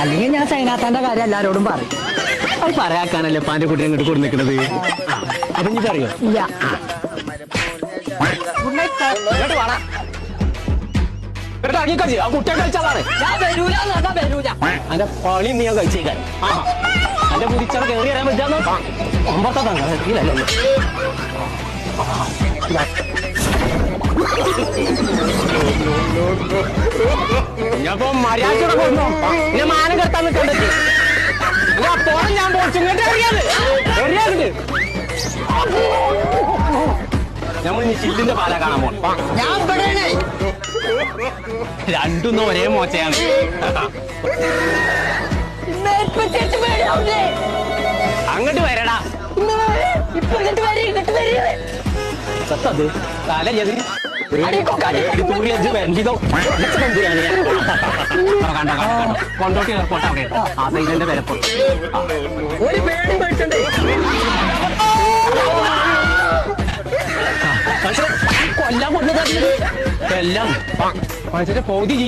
അല്ലെങ്കിൽ ഞാൻ സൈനാത്താന്റെ കാര്യം എല്ലാരോടും പറയും. അത് പറയാക്കാനല്ലേ പാന്റെ കുട്ടിയെ ഇങ്ങോട്ട് കൊടു നിൽക്കുന്നത്. അപ്പൊ നീ പറയോ? ഇല്ല. കുട്ടിയെ കഴിച്ചാളാണ് അന്റെ പണി നീ ഞാൻ കഴിച്ചേക്കാൻ. അന്റെ മുടിച്ചാൽ കയറി അറിയാൻ പറ്റാന്ന് ഒമ്പത്തെ തങ്ങല്ലോ. ഞാനിപ്പോ മര്യാദ കൊണ്ടോ പിന്നെ മാനം കെട്ടാൻ നിൽക്കണ്ടേ. പോണം ഞാൻ പോച്ചു ഇങ്ങോട്ട് അറിയാതെ നമ്മൾ ഇനി ചില്ലിന്റെ പാല കാണാൻ പോണം. രണ്ടൊന്നും ഒരേ മോശയാണ്. അങ്ങോട്ട് വരടാ. സത്തത് തല ചെയ്ത് കൊണ്ടോട്ടി എയർപോർട്ട് അവിടെ ആ സൈഡിന്റെ വിലപ്പോൾ കൊല്ലാൻ കൊണ്ടത് എല്ലാം മനുഷ്യന്റെ പൗതി ചെയ്യും.